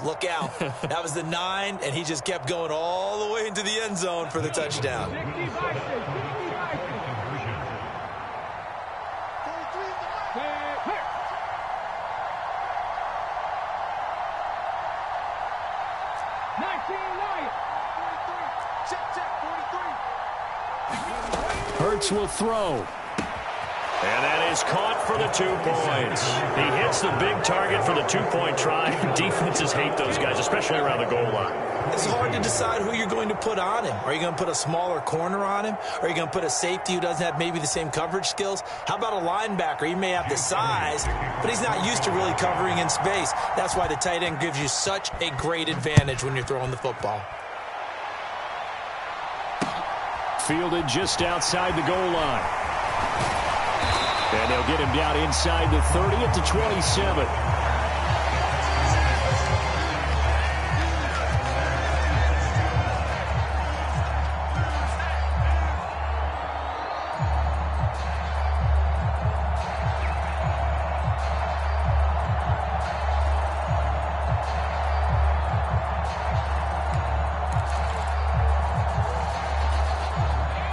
Speaker 5: Look out. That was the 9, and he just kept going all the way into the end zone for the touchdown.
Speaker 4: Hurts will throw. And that is caught for the 2 points. He hits the big target for the 2-point try. Defenses hate those guys, especially around the goal line.
Speaker 5: It's hard to decide who you're going to put on him. Are you going to put a smaller corner on him? Are you going to put a safety who doesn't have maybe the same coverage skills? How about a linebacker? He may have the size, but he's not used to really covering in space. That's why the tight end gives you such a great advantage when you're throwing the football.
Speaker 4: Fielded just outside the goal line. And they'll get him down inside the 30 at the 27.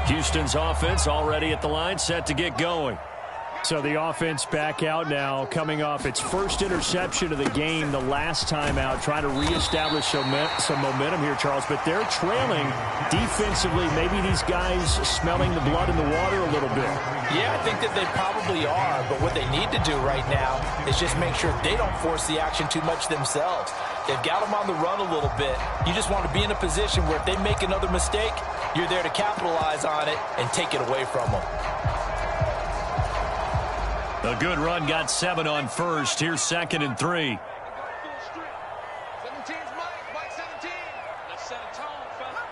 Speaker 4: Houston's offense already at the line, set to get going. So the offense back out now, coming off its first interception of the game the last time out, trying to reestablish some momentum here, Charles. But they're trailing defensively. Maybe these guys smelling the blood in the water a little bit.
Speaker 5: Yeah, I think that they probably are. But what they need to do right now is just make sure they don't force the action too much themselves. They've got them on the run a little bit. You just want to be in a position where if they make another mistake, you're there to capitalize on it and take it away from them.
Speaker 4: A good run, got 7 on first. Here's 2nd and 3.
Speaker 3: 17's Mike 17. Let's set a tone, fella.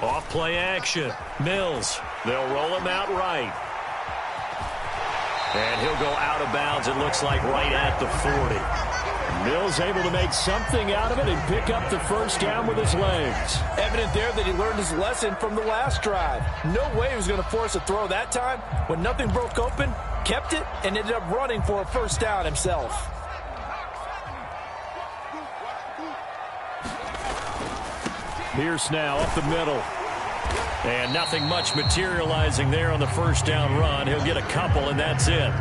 Speaker 4: Off play action. Mills. They'll roll him out right. And he'll go out of bounds, it looks like, right at the 40. Mills able to make something out of it and pick up the first down with his legs.
Speaker 5: Evident there that he learned his lesson from the last drive. No way he was going to force a throw that time. When nothing broke open, kept it, and ended up running for a first down himself.
Speaker 4: Pierce now up the middle. And nothing much materializing there on the first down run. He'll get a couple, and that's it.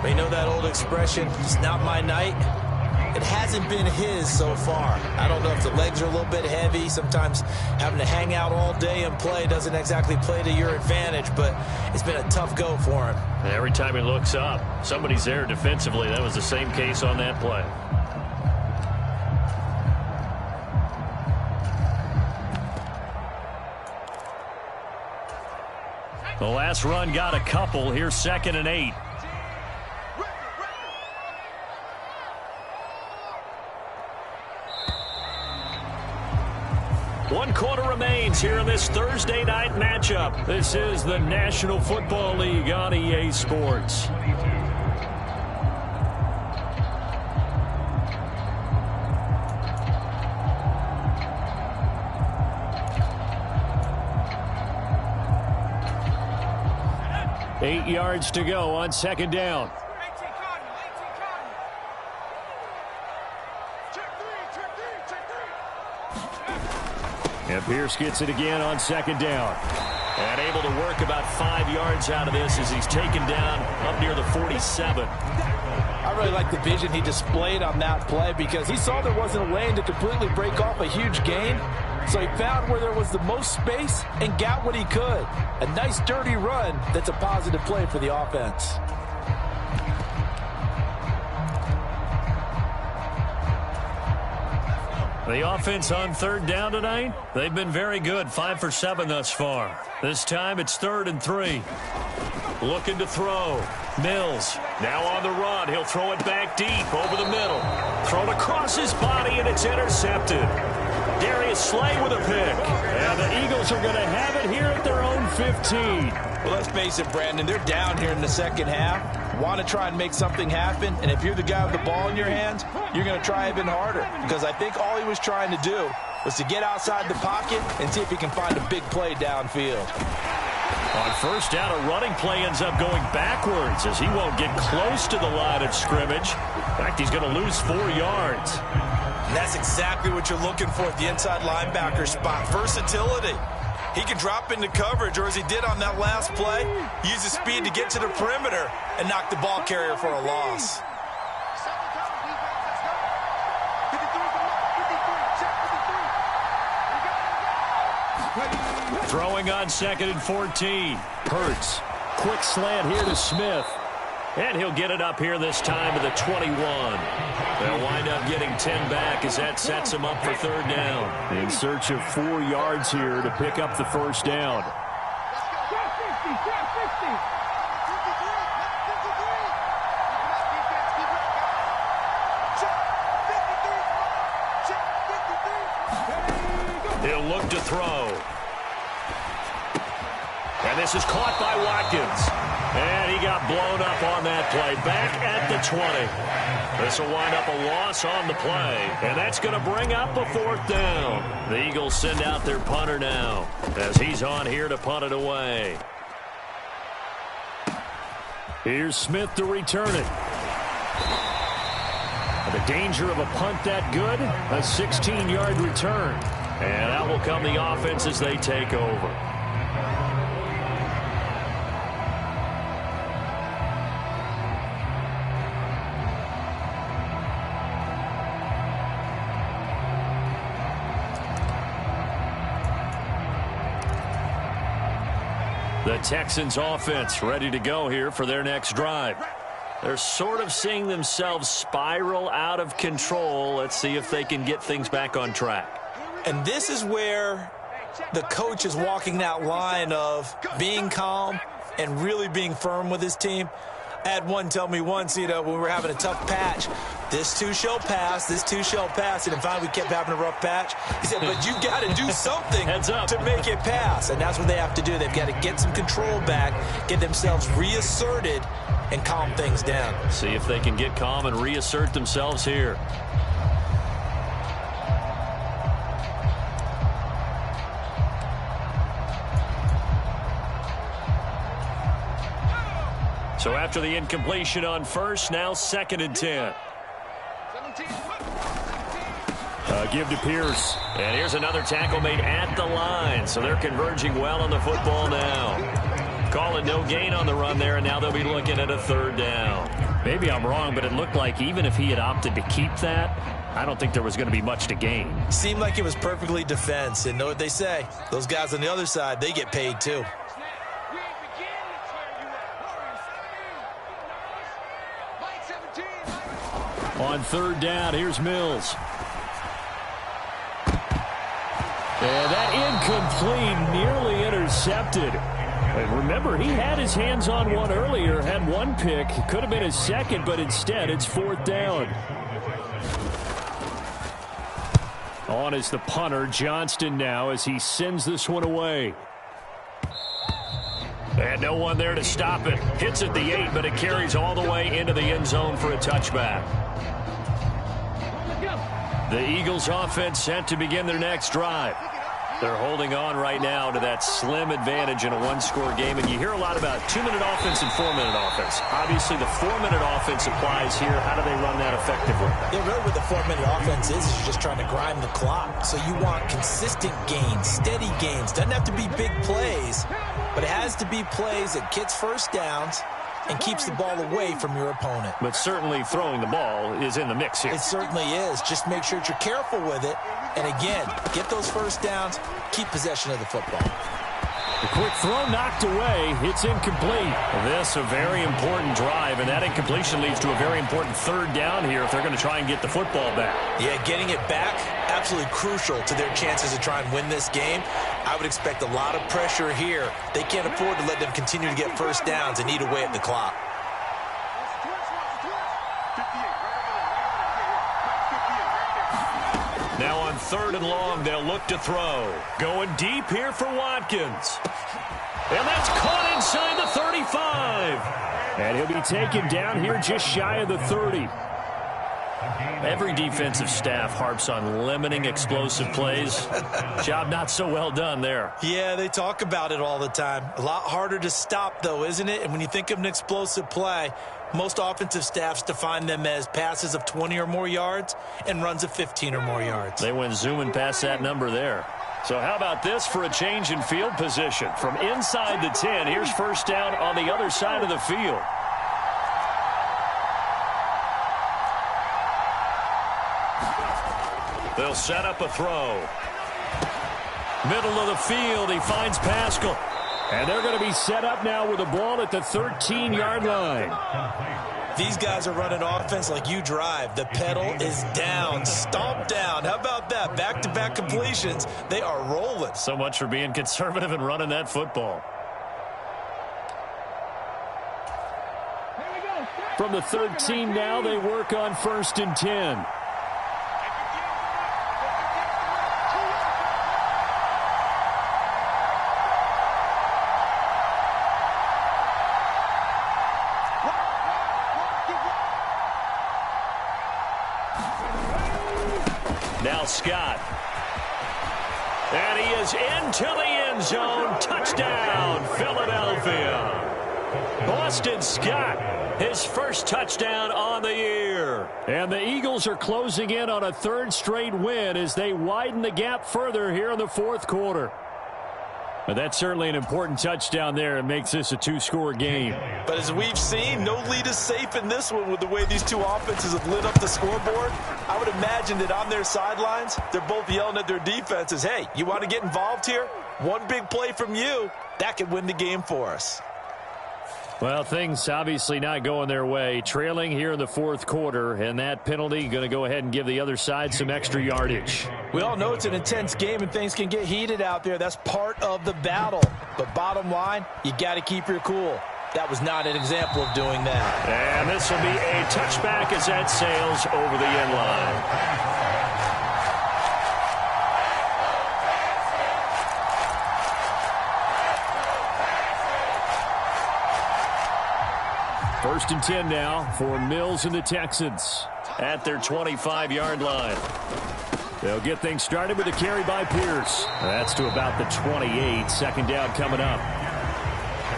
Speaker 5: But you know that old expression, it's not my night? It hasn't been his so far. I don't know if the legs are a little bit heavy. Sometimes having to hang out all day and play doesn't exactly play to your advantage, but it's been a tough go for him.
Speaker 4: Every time he looks up, somebody's there defensively. That was the same case on that play. The last run got a couple. Here's 2nd and 8. One quarter remains here in this Thursday night matchup. This is the National Football League on EA Sports. 8 yards to go on second down. And Pierce gets it again on second down. And able to work about 5 yards out of this as he's taken down up near the 47.
Speaker 5: I really like the vision he displayed on that play because he saw there wasn't a lane to completely break off a huge gain. So he found where there was the most space and got what he could. A nice dirty run that's a positive play for the offense.
Speaker 4: The offense on third down tonight, they've been very good, 5 for 7 thus far. This time it's 3rd and 3. Looking to throw. Mills now on the run. He'll throw it back deep over the middle. Thrown across his body, and it's intercepted. Darius Slay with a pick. And the Eagles are going to have it here at their own 15.
Speaker 5: Well, let's face it, Brandon. They're down here in the second half. Want to try and make something happen. And if you're the guy with the ball in your hands, you're going to try even harder. Because I think all he was trying to do was to get outside the pocket and see if he can find a big play downfield.
Speaker 4: On first down, a running play ends up going backwards as he won't get close to the line of scrimmage. In fact, he's going to lose 4 yards.
Speaker 5: And that's exactly what you're looking for at the inside linebacker spot. Versatility. He can drop into coverage, or as he did on that last play, use his speed to get to the perimeter and knock the ball carrier for a loss.
Speaker 4: Throwing on 2nd and 14. Hurts. Quick slant here to Smith. And he'll get it up here this time to the 21. They'll wind up getting 10 back as that sets him up for third down. In search of 4 yards here to pick up the first down. He'll look to throw. And this is caught by Watkins. And he got blown up on that play. Back at the 20. This will wind up a loss on the play. And that's going to bring up a 4th down. The Eagles send out their punter now as he's on here to punt it away. Here's Smith to return it. The danger of a punt that good, a 16-yard return. And out will come the offense as they take over. The Texans offense ready to go here for their next drive. They're sort of seeing themselves spiral out of control. Let's see if they can get things back on track.
Speaker 5: And this is where the coach is walking that line of being calm and really being firm with his team. I had one tell me once, when we were having a tough patch, this too shall pass, this too shall pass. And finally we kept having a rough patch. He said, but you've got to do something to make it pass. And that's what they have to do. They've got to get some control back, get themselves reasserted, and calm things down.
Speaker 4: See if they can get calm and reassert themselves here. So after the incompletion on first, now 2nd and 10. Give to Pierce. And here's another tackle made at the line. So they're converging well on the football now. Call it no gain on the run there, and now they'll be looking at a 3rd down. Maybe I'm wrong, but it looked like even if he had opted to keep that, I don't think there was going to be much to gain.
Speaker 5: Seemed like it was perfectly defense. And know what they say? Those guys on the other side, they get paid too.
Speaker 4: On 3rd down, here's Mills. And that incomplete, nearly intercepted. And remember, he had his hands on one earlier, had one pick. Could have been his second, but instead it's 4th down. On is the punter, Johnston now, as he sends this one away. And no one there to stop it. Hits at the 8, but it carries all the way into the end zone for a touchback. The Eagles offense set to begin their next drive. They're holding on right now to that slim advantage in a one-score game, and you hear a lot about 2-minute offense and 4-minute offense. Obviously, the 4-minute offense applies here. How do they run that effectively?
Speaker 5: Yeah, really what the 4-minute offense is you're just trying to grind the clock. So you want consistent gains, steady gains. Doesn't have to be big plays, but it has to be plays that gets first downs and keeps the ball away from your opponent.
Speaker 4: But certainly throwing the ball is in the mix here.
Speaker 5: It certainly is. Just make sure that you're careful with it. And again, get those first downs, keep possession of the football.
Speaker 4: The quick throw knocked away. It's incomplete. This a very important drive, and that incompletion leads to a very important third down here if they're going to try and get the football back.
Speaker 5: Yeah, getting it back, absolutely crucial to their chances to try and win this game. I would expect a lot of pressure here. They can't afford to let them continue to get first downs and eat away at the clock.
Speaker 4: Now on 3rd and long, they'll look to throw. Going deep here for Watkins. And that's caught inside the 35. And he'll be taken down here just shy of the 30. Every defensive staff harps on limiting explosive plays. Job not so well done there.
Speaker 5: Yeah, they talk about it all the time. A lot harder to stop, though, isn't it? And when you think of an explosive play, most offensive staffs define them as passes of 20 or more yards and runs of 15 or more yards.
Speaker 4: They went zooming past that number there. So how about this for a change in field position? From inside the 10, here's first down on the other side of the field. They'll set up a throw. Middle of the field, he finds Pascal. And they're going to be set up now with the ball at the 13-yard line.
Speaker 5: These guys are running offense like you drive. The pedal is down, stomped down. How about that? Back-to-back completions. They are rolling.
Speaker 4: So much for being conservative and running that football. From the 13 now, they work on 1st and 10. Now Scott. And he is into the end zone. Touchdown, Philadelphia. Boston Scott, his first touchdown on the year. And the Eagles are closing in on a 3rd straight win as they widen the gap further here in the 4th quarter. But that's certainly an important touchdown there. It makes this a 2-score game.
Speaker 5: But as we've seen, no lead is safe in this one with the way these two offenses have lit up the scoreboard. I would imagine that on their sidelines, they're both yelling at their defenses, hey, you want to get involved here? One big play from you, that could win the game for us.
Speaker 4: Well, things obviously not going their way. Trailing here in the 4th quarter, and that penalty going to go ahead and give the other side some extra yardage.
Speaker 5: We all know it's an intense game and things can get heated out there. That's part of the battle. But bottom line, you got to keep your cool. That was not an example of doing that.
Speaker 4: And this will be a touchback as that sails over the end line. 1st and 10 now for Mills and the Texans at their 25-yard line. They'll get things started with a carry by Pierce. That's to about the 28. 2nd down coming up.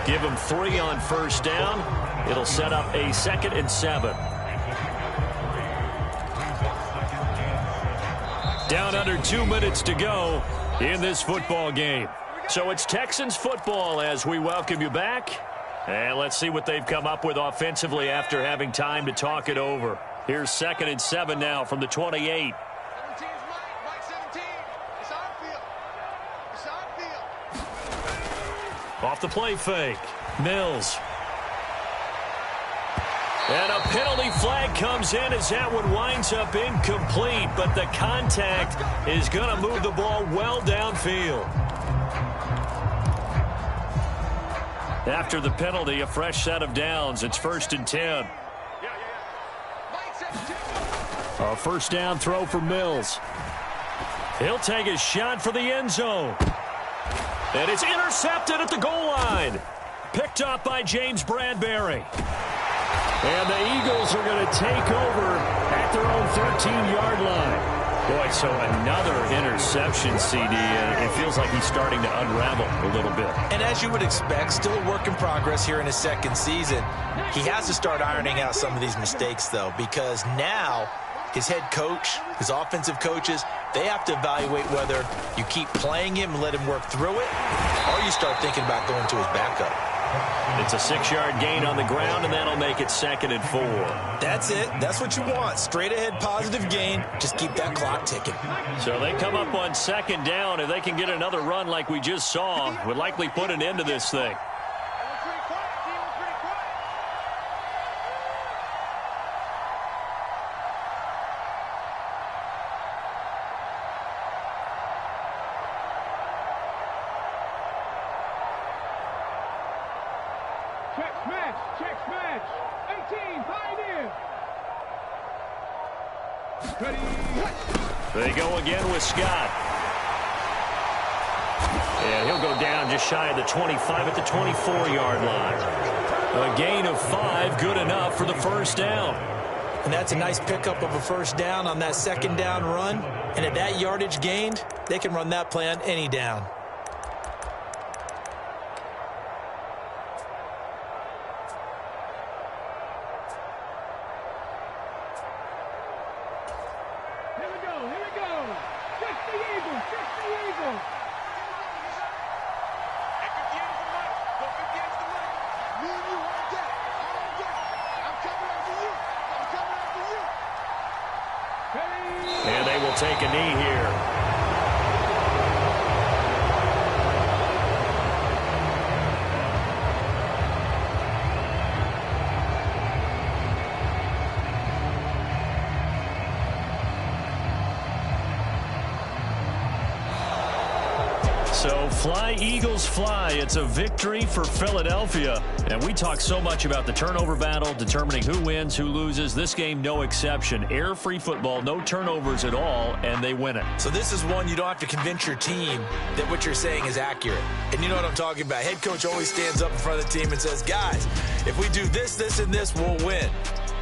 Speaker 4: Give them 3 on 1st down. It'll set up a 2nd and 7. Down under 2 minutes to go in this football game. So it's Texans football as we welcome you back. And let's see what they've come up with offensively after having time to talk it over. Here's 2nd and 7 now from the 28. Off the play fake. Mills. And a penalty flag comes in as that one winds up incomplete, but the contact is going to move the ball well downfield. After the penalty, a fresh set of downs. It's 1st and 10. A 1st down throw for Mills. He'll take a shot for the end zone. And it's intercepted at the goal line. Picked up by James Bradbury. And the Eagles are going to take over at their own 13-yard line. Boy, so another interception, CD. It feels like he's starting to unravel a little bit.
Speaker 5: And as you would expect, still a work in progress here in his second season. He has to start ironing out some of these mistakes, though, because now his head coach, his offensive coaches, they have to evaluate whether you keep playing him and let him work through it, or you start thinking about going to his backup.
Speaker 4: It's a 6-yard gain on the ground, and that'll make it 2nd and 4.
Speaker 5: That's it. That's what you want. Straight ahead positive gain. Just keep that clock ticking.
Speaker 4: So they come up on 2nd down. If they can get another run like we just saw, would likely put an end to this thing.
Speaker 7: Check smash. 18, Pioneer.
Speaker 4: They go again with Scott. And he'll go down just shy of the 25 at the 24-yard line. A gain of 5, good enough for the first down.
Speaker 5: And that's a nice pickup of a first down on that 2nd down run. And at that yardage gained, they can run that play on any down.
Speaker 4: And they will take a knee here. So fly, Eagles, fly. It's a victory for Philadelphia. And we talk so much about the turnover battle, determining who wins, who loses. This game, no exception. Air-free football, no turnovers at all, and they win it.
Speaker 5: So this is one you don't have to convince your team that what you're saying is accurate. And you know what I'm talking about. Head coach always stands up in front of the team and says, guys, if we do this, this, and this, we'll win.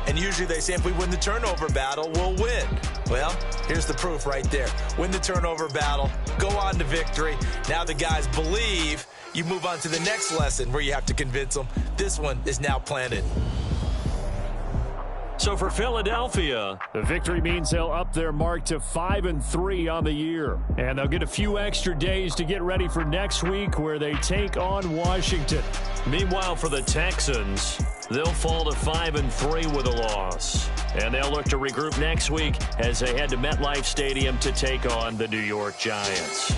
Speaker 5: And usually they say if we win the turnover battle, we'll win. Well, here's the proof right there. Win the turnover battle, go on to victory. Now the guys believe. You move on to the next lesson where you have to convince them. This one is now planted.
Speaker 4: So for Philadelphia, the victory means they'll up their mark to 5-3 on the year. And they'll get a few extra days to get ready for next week where they take on Washington. Meanwhile, for the Texans, they'll fall to 5-3 with a loss. And they'll look to regroup next week as they head to MetLife Stadium to take on the New York Giants.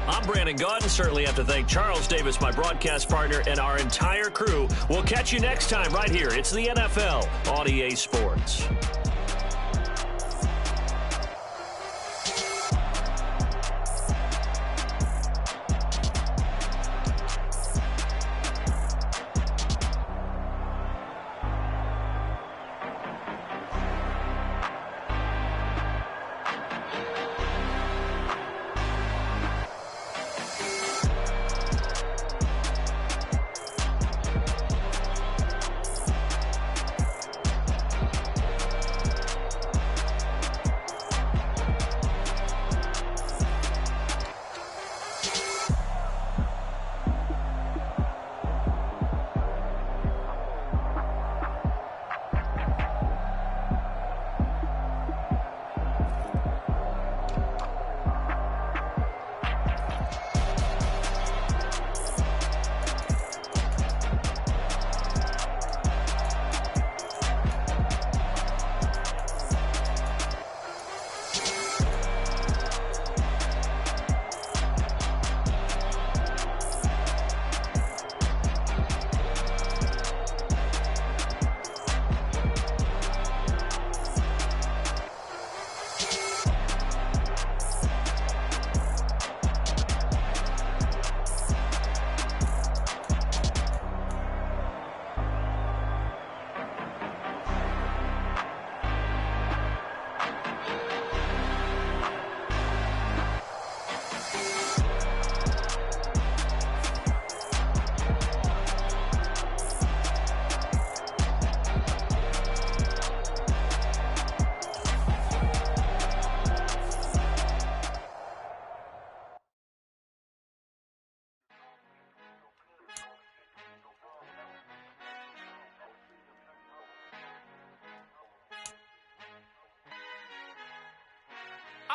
Speaker 4: I'm Brandon Gaudin. Certainly have to thank Charles Davis, my broadcast partner, and our entire crew. We'll catch you next time right here. It's the NFL on EA Sports.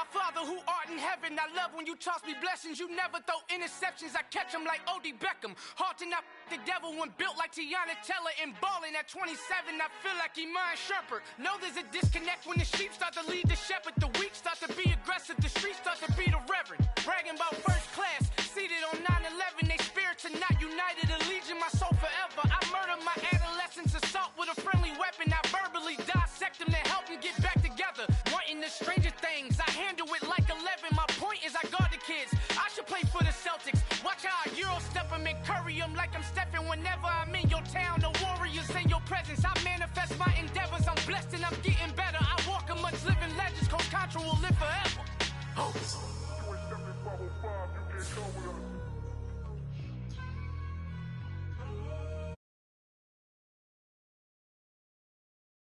Speaker 8: Father who art in heaven, I love when you toss me blessings. You never throw interceptions, I catch them like O.D. Beckham. Hard to not the devil when built like Tiana Teller and balling at 27. I feel like Iman Shumpert. Know there's a disconnect when the sheep start to lead the shepherd. The weak start to be aggressive, the streets start to be the reverend. Bragging about first class, seated on 9/11. They spirits are not united, a legion, my soul forever. I murder my adolescence, assault with a friendly weapon. I verbally dissect them to help them get back together. Wanting the stranger things, I handle it like 11. My point is I guard the kids. I should play for the Celtics. Watch how I Euro step them and curry them like I'm Stephen. Whenever I'm in your town, the Warriors in your presence. I manifest my endeavors. I'm blessed and I'm getting better. I walk amongst living legends. Coach Contra will live forever. Oh.
Speaker 9: You ain't stepping 505, you get caught with a